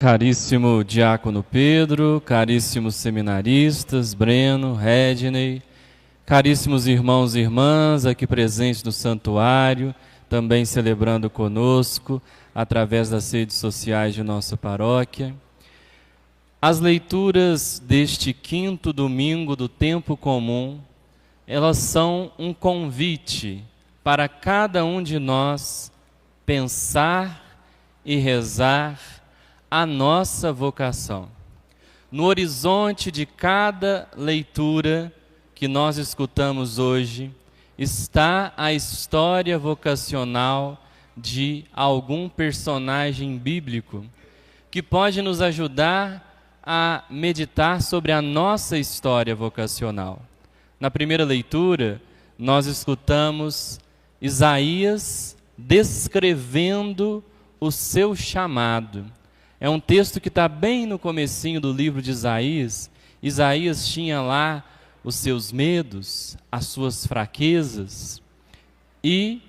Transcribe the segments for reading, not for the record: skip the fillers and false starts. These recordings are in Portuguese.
Caríssimo Diácono Pedro, caríssimos seminaristas, Breno, Redney, caríssimos irmãos e irmãs aqui presentes no santuário, também celebrando conosco através das redes sociais de nossa paróquia. As leituras deste quinto domingo do tempo comum, elas são um convite para cada um de nós pensar e rezar a nossa vocação. No horizonte de cada leitura que nós escutamos hoje, está a história vocacional de algum personagem bíblico que pode nos ajudar a meditar sobre a nossa história vocacional. Na primeira leitura, nós escutamos Isaías descrevendo o seu chamado. É um texto que está bem no comecinho do livro de Isaías. Isaías tinha lá os seus medos, as suas fraquezas, e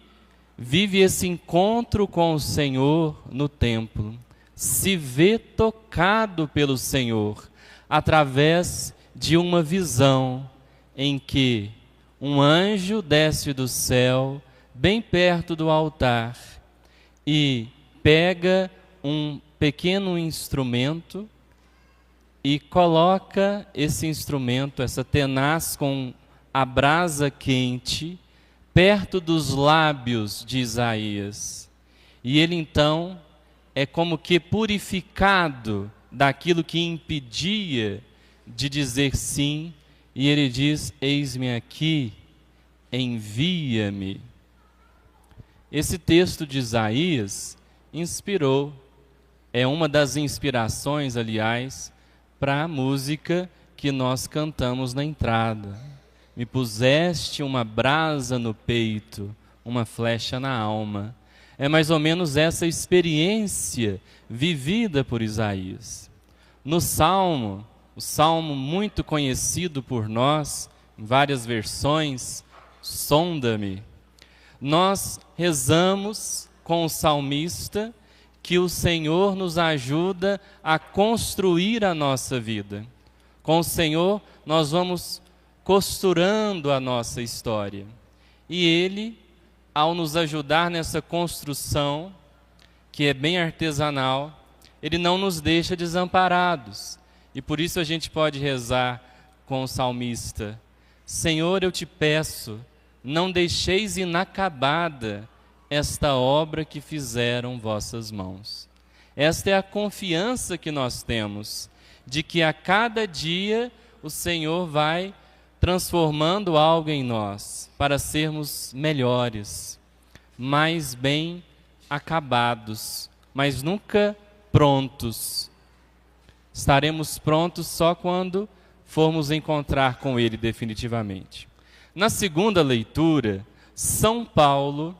vive esse encontro com o Senhor no templo. Se vê tocado pelo Senhor através de uma visão em que um anjo desce do céu, bem perto do altar, e pega um pequeno instrumento e coloca esse instrumento, essa tenaz com a brasa quente, perto dos lábios de Isaías. E ele então é como que purificado daquilo que impedia de dizer sim, e ele diz: eis-me aqui, envia-me. Esse texto de Isaías inspirou, é uma das inspirações, aliás, para a música que nós cantamos na entrada. Me puseste uma brasa no peito, uma flecha na alma. É mais ou menos essa experiência vivida por Isaías. No Salmo, o Salmo muito conhecido por nós, em várias versões, sonda-me. Nós rezamos com o salmista que o Senhor nos ajuda a construir a nossa vida. Com o Senhor, nós vamos costurando a nossa história. E Ele, ao nos ajudar nessa construção, que é bem artesanal, Ele não nos deixa desamparados. E por isso a gente pode rezar com o salmista: Senhor, eu te peço, não deixeis inacabada esta obra que fizeram vossas mãos. Esta é a confiança que nós temos, de que a cada dia o Senhor vai transformando algo em nós, para sermos melhores, mais bem acabados, mas nunca prontos. Estaremos prontos só quando formos encontrar com Ele definitivamente. Na segunda leitura, São Paulo,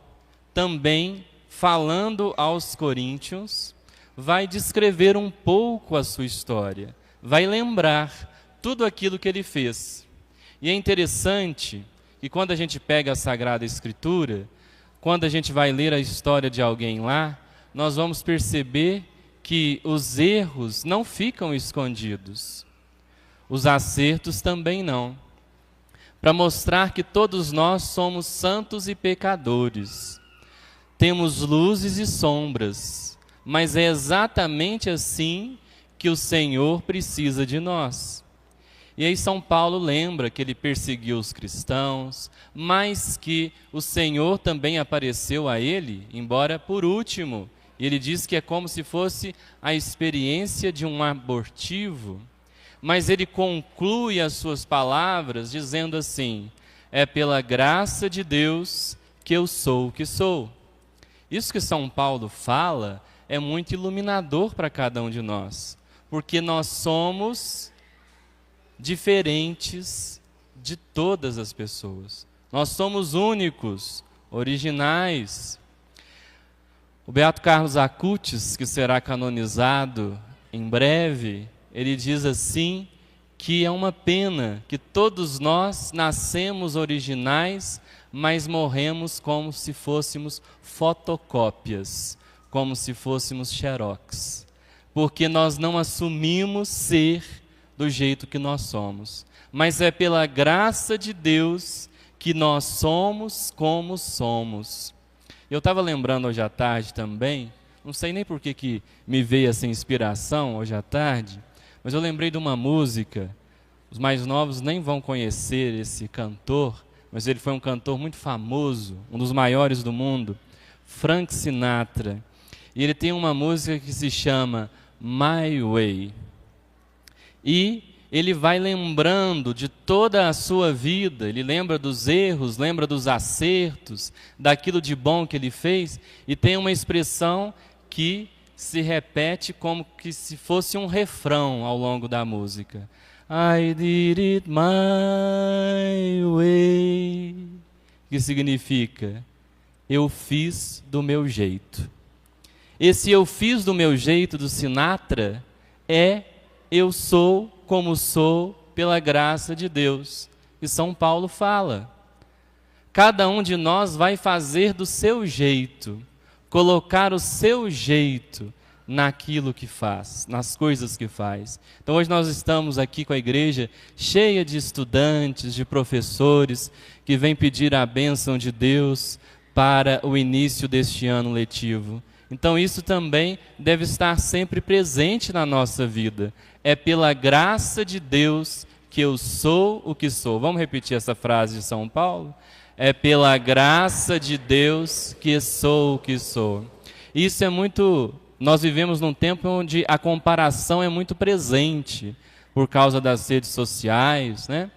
também falando aos coríntios, vai descrever um pouco a sua história, vai lembrar tudo aquilo que ele fez. E é interessante que quando a gente pega a Sagrada Escritura, quando a gente vai ler a história de alguém lá, nós vamos perceber que os erros não ficam escondidos, os acertos também não, para mostrar que todos nós somos santos e pecadores. Temos luzes e sombras, mas é exatamente assim que o Senhor precisa de nós. E aí São Paulo lembra que ele perseguiu os cristãos, mas que o Senhor também apareceu a ele, embora por último. E ele diz que é como se fosse a experiência de um abortivo, mas ele conclui as suas palavras dizendo assim: é pela graça de Deus que eu sou o que sou. Isso que São Paulo fala é muito iluminador para cada um de nós, porque nós somos diferentes de todas as pessoas. Nós somos únicos, originais. O Beato Carlos Acutis, que será canonizado em breve, ele diz assim, que é uma pena que todos nós nascemos originais, mas morremos como se fôssemos fotocópias, como se fôssemos xerox. porque nós não assumimos ser do jeito que nós somos. Mas é pela graça de Deus que nós somos como somos. Eu estava lembrando hoje à tarde também, não sei nem por que me veio essa inspiração hoje à tarde, mas eu lembrei de uma música, os mais novos nem vão conhecer esse cantor, mas ele foi um cantor muito famoso, um dos maiores do mundo, Frank Sinatra. E ele tem uma música que se chama My Way. E ele vai lembrando de toda a sua vida, ele lembra dos erros, lembra dos acertos, daquilo de bom que ele fez, e tem uma expressão que se repete como que se fosse um refrão ao longo da música. I did it my way, que significa, eu fiz do meu jeito. Esse eu fiz do meu jeito do Sinatra é eu sou como sou pela graça de Deus. E São Paulo fala, cada um de nós vai fazer do seu jeito, colocar o seu jeito naquilo que faz, nas coisas que faz. Então hoje nós estamos aqui com a igreja cheia de estudantes, de professores, que vêm pedir a bênção de Deus para o início deste ano letivo. Então isso também deve estar sempre presente na nossa vida. É pela graça de Deus que eu sou o que sou. Vamos repetir essa frase de São Paulo? É pela graça de Deus que sou o que sou. Isso é muito... Nós vivemos num tempo onde a comparação é muito presente por causa das redes sociais, né?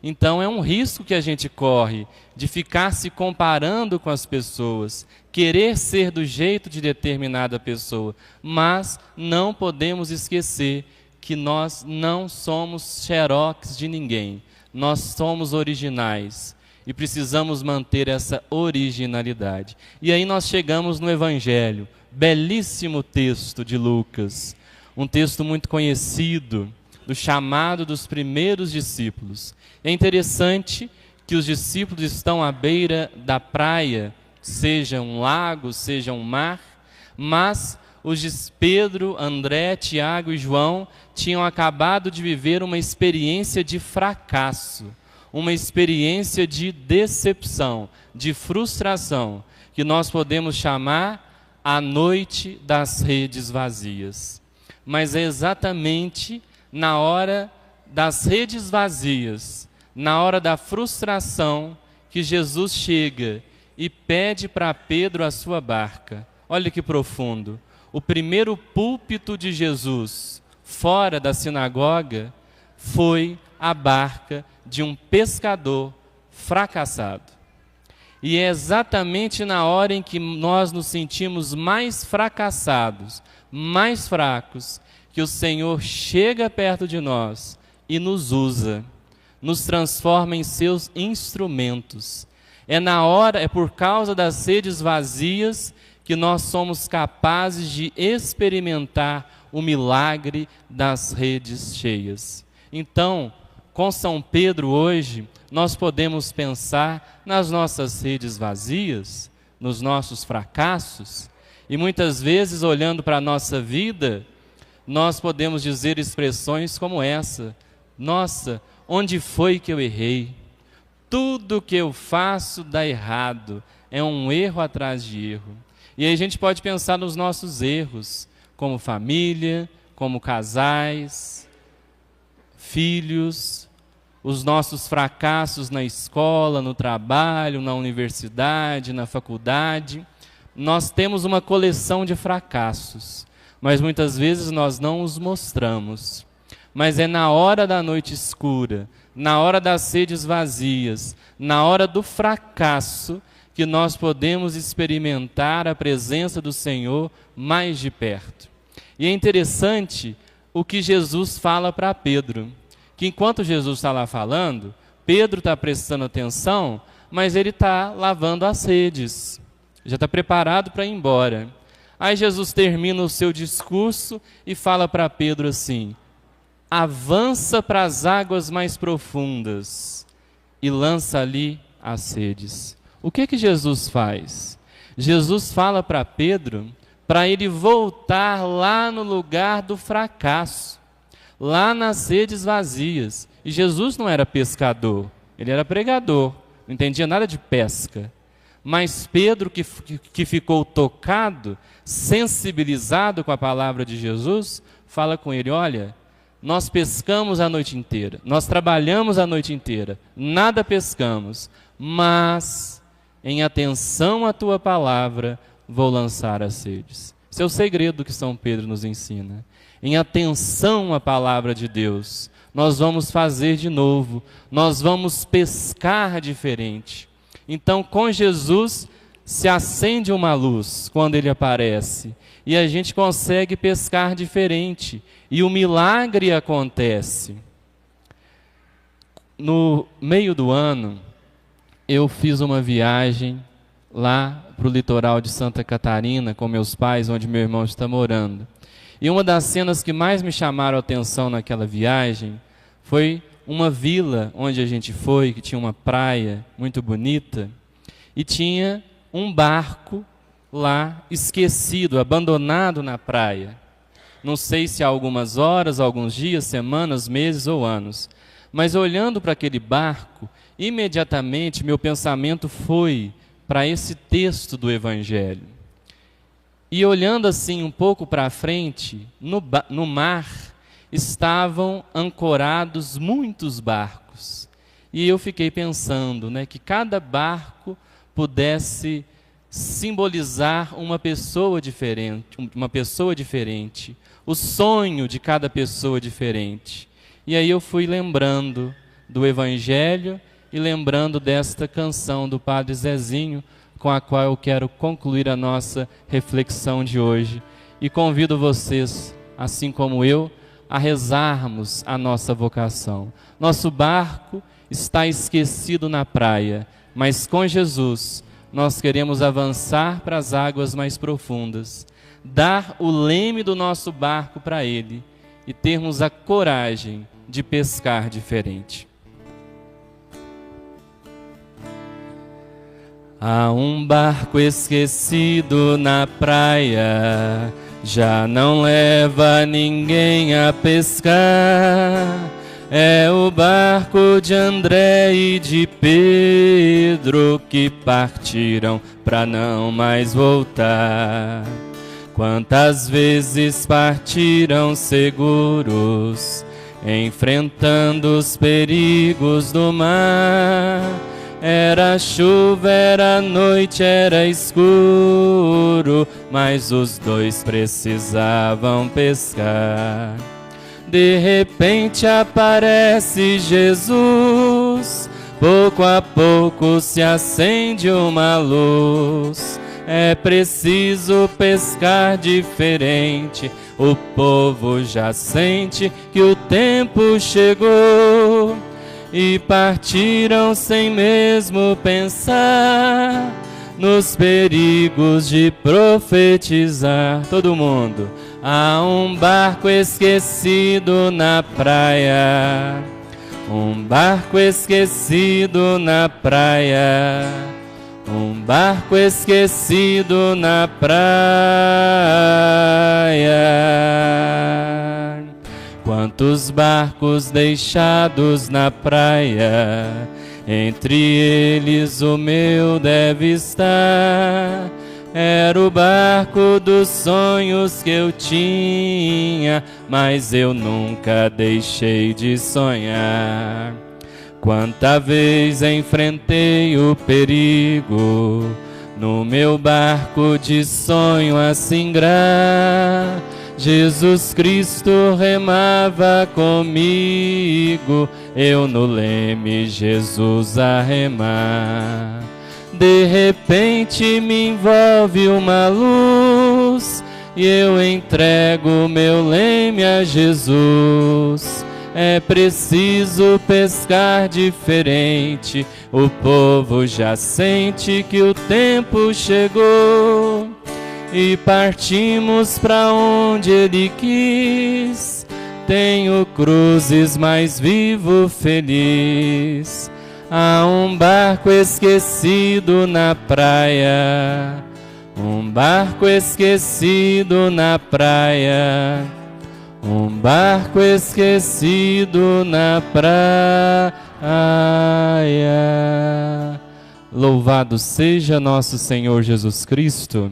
Então é um risco que a gente corre de ficar se comparando com as pessoas, querer ser do jeito de determinada pessoa, mas não podemos esquecer que nós não somos xerox de ninguém, nós somos originais e precisamos manter essa originalidade. E aí nós chegamos no Evangelho, belíssimo texto de Lucas, um texto muito conhecido, do chamado dos primeiros discípulos. É interessante que os discípulos estão à beira da praia, seja um lago, seja um mar, mas os Pedro, André, Tiago e João tinham acabado de viver uma experiência de fracasso, uma experiência de decepção, de frustração, que nós podemos chamar a noite das redes vazias. Mas é exatamente na hora das redes vazias, na hora da frustração, que Jesus chega e pede para Pedro a sua barca. Olha que profundo. O primeiro púlpito de Jesus, fora da sinagoga, foi a barca de um pescador fracassado. E é exatamente na hora em que nós nos sentimos mais fracassados, mais fracos, que o Senhor chega perto de nós e nos usa, nos transforma em seus instrumentos. É por causa das redes vazias que nós somos capazes de experimentar o milagre das redes cheias. Então, com São Pedro hoje, nós podemos pensar nas nossas redes vazias, nos nossos fracassos, e muitas vezes, olhando para a nossa vida, nós podemos dizer expressões como essa: nossa, onde foi que eu errei? Tudo que eu faço dá errado, é um erro atrás de erro. E aí a gente pode pensar nos nossos erros, como família, como casais, filhos, os nossos fracassos na escola, no trabalho, na universidade, na faculdade. Nós temos uma coleção de fracassos, mas muitas vezes nós não os mostramos. Mas é na hora da noite escura, na hora das redes vazias, na hora do fracasso, que nós podemos experimentar a presença do Senhor mais de perto. E é interessante o que Jesus fala para Pedro, que enquanto Jesus está lá falando, Pedro está prestando atenção, mas ele está lavando as redes, já está preparado para ir embora. Aí Jesus termina o seu discurso e fala para Pedro assim: avança para as águas mais profundas e lança ali as redes. O que Jesus faz? Jesus fala para Pedro para ele voltar lá no lugar do fracasso, lá nas redes vazias. E Jesus não era pescador, ele era pregador, não entendia nada de pesca. Mas Pedro, que ficou tocado, sensibilizado com a palavra de Jesus, fala com ele: olha, nós pescamos a noite inteira, nós trabalhamos a noite inteira, nada pescamos, mas em atenção à tua palavra vou lançar as redes. Esse é o segredo que São Pedro nos ensina. Em atenção à palavra de Deus, nós vamos fazer de novo, nós vamos pescar diferente. Então, com Jesus se acende uma luz quando ele aparece, e a gente consegue pescar diferente, e o milagre acontece. No meio do ano, eu fiz uma viagem lá para o litoral de Santa Catarina com meus pais, onde meu irmão está morando. E uma das cenas que mais me chamaram a atenção naquela viagem foi uma vila onde a gente foi, que tinha uma praia muito bonita, e tinha um barco lá esquecido, abandonado na praia. Não sei se há algumas horas, alguns dias, semanas, meses ou anos. Mas olhando para aquele barco, imediatamente meu pensamento foi para esse texto do Evangelho. E olhando assim um pouco para frente, no mar estavam ancorados muitos barcos. E eu fiquei pensando, que cada barco pudesse simbolizar uma pessoa diferente, o sonho de cada pessoa diferente. E aí eu fui lembrando do Evangelho e lembrando desta canção do Padre Zezinho, com a qual eu quero concluir a nossa reflexão de hoje. E convido vocês, assim como eu, a rezarmos a nossa vocação. Nosso barco está esquecido na praia, mas com Jesus nós queremos avançar para as águas mais profundas, dar o leme do nosso barco para Ele e termos a coragem de pescar diferente. Há um barco esquecido na praia, já não leva ninguém a pescar. É o barco de André e de Pedro que partiram para não mais voltar. Quantas vezes partiram seguros, enfrentando os perigos do mar. Era chuva, era noite, era escuro, mas os dois precisavam pescar. De repente aparece Jesus, pouco a pouco se acende uma luz. É preciso pescar diferente, o povo já sente que o tempo chegou. E partiram sem mesmo pensar nos perigos de profetizar. Todo mundo. Há um barco esquecido na praia, um barco esquecido na praia, um barco esquecido na praia. Quantos barcos deixados na praia, entre eles o meu deve estar. Era o barco dos sonhos que eu tinha, mas eu nunca deixei de sonhar. Quanta vez enfrentei o perigo, no meu barco de sonho a singrar. Jesus Cristo remava comigo, eu no leme, Jesus a remar. De repente me envolve uma luz e eu entrego meu leme a Jesus. É preciso pescar diferente, o povo já sente que o tempo chegou. E partimos para onde Ele quis, tenho cruzes, mas vivo feliz. Há um barco esquecido na praia, Um barco esquecido na praia, um barco esquecido na praia. Louvado seja nosso Senhor Jesus Cristo.